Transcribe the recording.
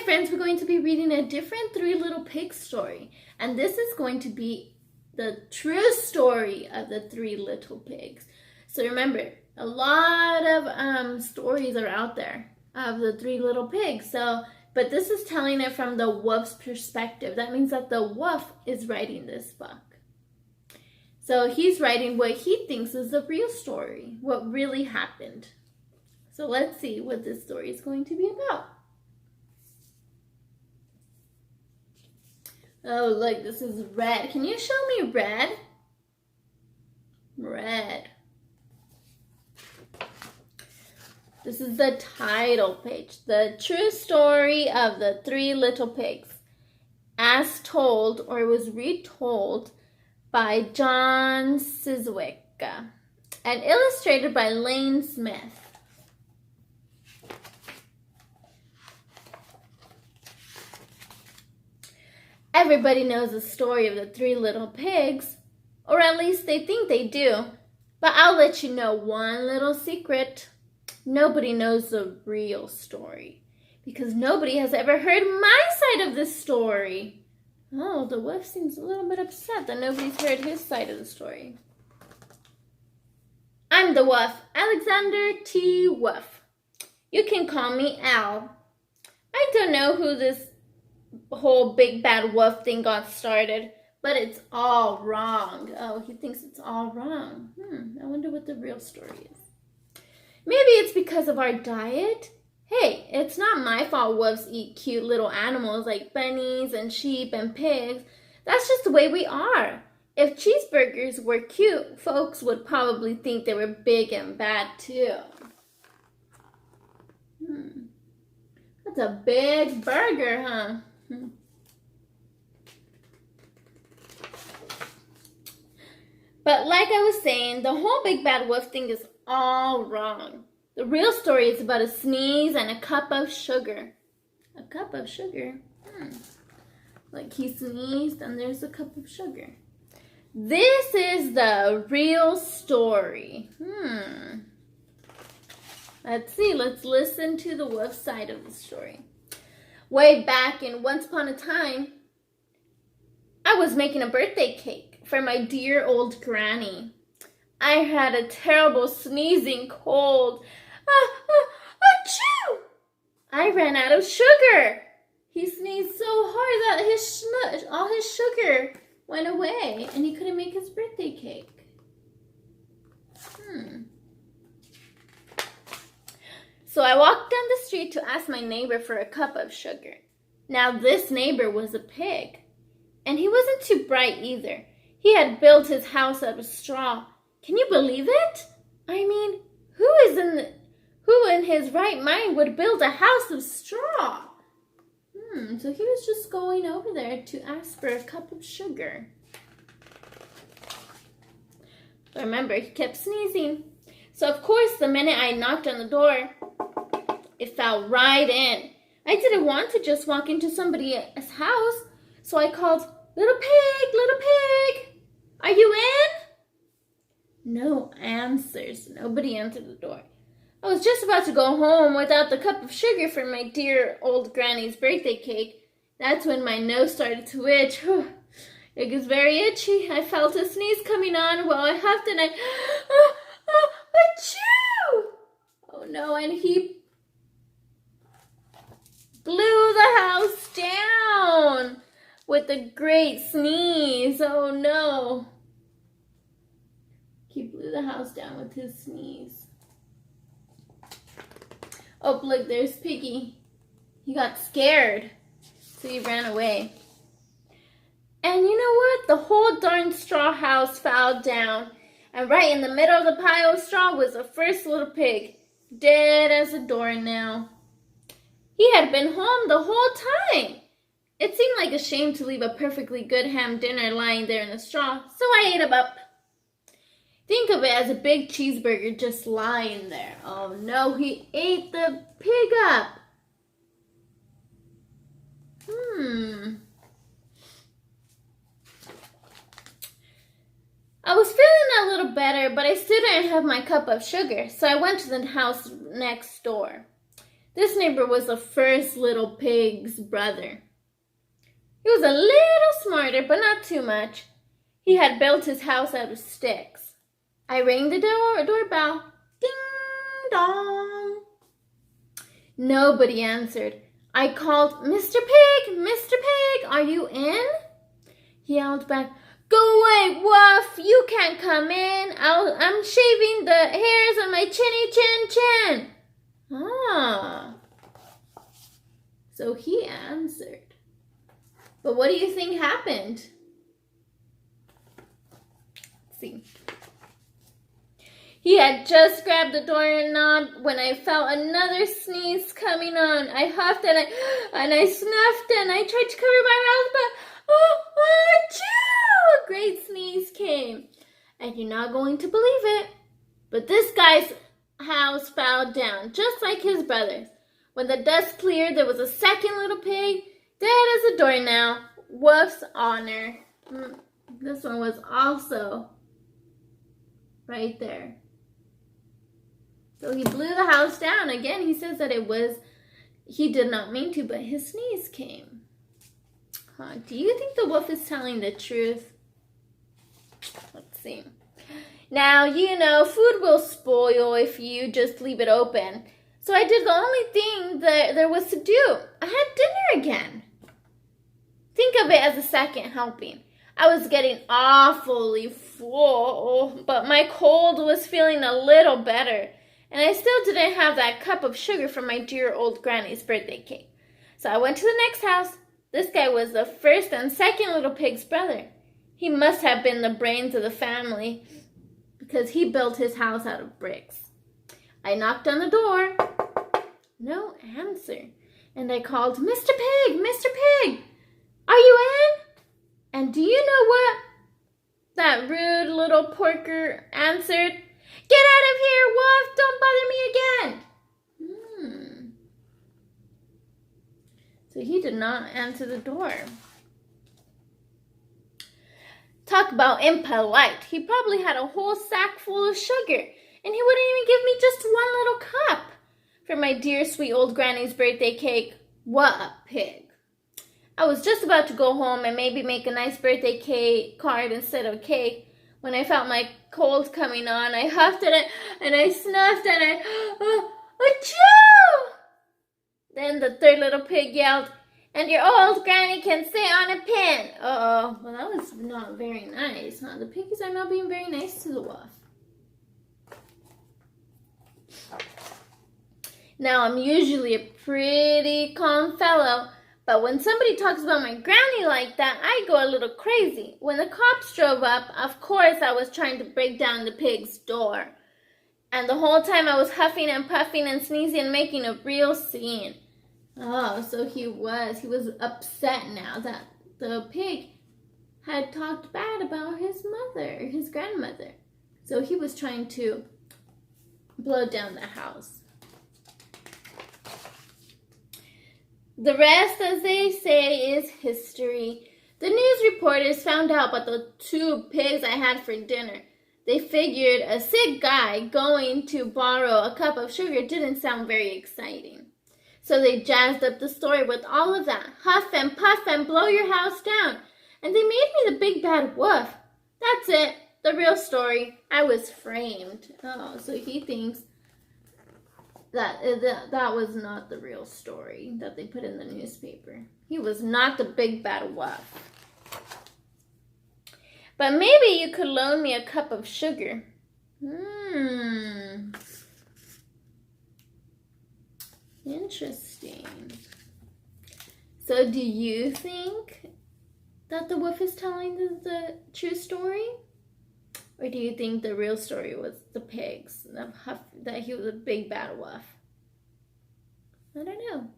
friends, we're going to be reading a different Three Little Pigs story. And this is going to be the true story of the Three Little Pigs. So remember, a lot of stories are out there of the Three Little Pigs. But this is telling it from the wolf's perspective. That means that the wolf is writing this book. So he's writing what he thinks is the real story, what really happened. So let's see what this story is going to be about. Oh, look, this is red. Can you show me red? Red. This is the title page. The true story of the Three Little Pigs. As told, or it was retold, by Jon Scieszka. And illustrated by Lane Smith. Everybody knows the story of the Three Little Pigs, or at least they think they do. But I'll let you know one little secret. Nobody knows the real story, because nobody has ever heard my side of this story. Oh, the wolf seems a little bit upset that nobody's heard his side of the story. I'm the wolf, Alexander T. Wolf. You can call me Al. I don't know who this whole big bad wolf thing got started, but it's all wrong. Oh, he thinks it's all wrong. I wonder what the real story is. Maybe it's because of our diet. Hey, it's not my fault wolves eat cute little animals like bunnies and sheep and pigs. That's just the way we are. If cheeseburgers were cute, folks would probably think they were big and bad too. That's a big burger, huh? But like I was saying, the whole big bad wolf thing is all wrong. The real story is about a sneeze and a cup of sugar. A cup of sugar? Like he sneezed and there's a cup of sugar. This is the real story. Let's see. Let's listen to the wolf side of the story. Way back in Once Upon a Time, I was making a birthday cake for my dear old granny. I had a terrible sneezing cold. Achoo! I ran out of sugar. He sneezed so hard that all his sugar went away and he couldn't make his birthday cake. So I walked down the street to ask my neighbor for a cup of sugar. Now this neighbor was a pig, and he wasn't too bright either. He had built his house out of straw. Can you believe it? I mean, who in his right mind would build a house of straw? So he was just going over there to ask for a cup of sugar. But remember, he kept sneezing. So of course, the minute I knocked on the door, it fell right in. I didn't want to just walk into somebody's house, so I called, "Little pig, are you in?" No answers. Nobody answered the door. I was just about to go home without the cup of sugar for my dear old granny's birthday cake. That's when my nose started to itch. It was very itchy. I felt a sneeze coming on while I huffed and achoo! Oh no, and he blew the house down with a great sneeze. Oh no. He blew the house down with his sneeze. Oh, look, there's Piggy. He got scared, so he ran away. And you know what? The whole darn straw house fell down. And right in the middle of the pile of straw was the first little pig, dead as a doornail. He had been home the whole time. It seemed like a shame to leave a perfectly good ham dinner lying there in the straw, so I ate him up. Think of it as a big cheeseburger just lying there. Oh no, he ate the pig up. I was feeling a little better, but I still didn't have my cup of sugar, so I went to the house next door. This neighbor was the first little pig's brother. He was a little smarter, but not too much. He had built his house out of sticks. I rang the doorbell. Ding dong. Nobody answered. I called, Mr. Pig, Mr. Pig, are you in? He yelled back, go away, Woof, you can't come in. I'm shaving the hairs on my chinny chin. Ah. So he answered. But what do you think happened? Let's see. He had just grabbed the doorknob when I felt another sneeze coming on. I huffed and I snuffed and I tried to cover my mouth, but achoo! A great sneeze came. And you're not going to believe it, but this guy's house fell down, just like his brother's. When the dust cleared, there was a second little pig, dead as a doornail. Woof's honor. This one was also right there. So he blew the house down. Again, he says that he did not mean to, but his sneeze came. Do you think the wolf is telling the truth? Let's see. Now, you know, food will spoil if you just leave it open. So I did the only thing that there was to do. I had dinner again. Think of it as a second helping. I was getting awfully full, but my cold was feeling a little better. And I still didn't have that cup of sugar from my dear old granny's birthday cake. So I went to the next house. This guy was the first and second little pig's brother. He must have been the brains of the family because he built his house out of bricks. I knocked on the door. No answer. And I called, Mr. Pig, Mr. Pig, are you in? And do you know what that rude little porker answered? Get out of here, Wolf! Don't bother me again! So he did not answer the door. Talk about impolite. He probably had a whole sack full of sugar, and he wouldn't even give me just one little cup for my dear sweet old granny's birthday cake. What a pig. I was just about to go home and maybe make a nice birthday cake card instead of cake when I felt my cold coming on. I huffed and I snuffed and achoo! Then the third little pig yelled, and your old granny can sit on a pin. Uh-oh. Well, that was not very nice, huh? The piggies are not being very nice to the wolf. Now, I'm usually a pretty calm fellow, but when somebody talks about my granny like that, I go a little crazy. When the cops drove up, of course I was trying to break down the pig's door. And the whole time I was huffing and puffing and sneezing and making a real scene. Oh, so he was upset now that the pig had talked bad about his mother, his grandmother. So he was trying to blow down the house. The rest, as they say, is history. The news reporters found out about the 2 pigs I had for dinner. They figured a sick guy going to borrow a cup of sugar didn't sound very exciting. So they jazzed up the story with all of that. Huff and puff and blow your house down. And they made me the big bad wolf. That's it. The real story. I was framed. Oh, so he thinks that was not the real story that they put in the newspaper. He was not the big bad wolf. But maybe you could loan me a cup of sugar. Interesting. So do you think that the wolf is telling the true story? Or do you think the real story was the pigs, that he was a big bad wolf? I don't know.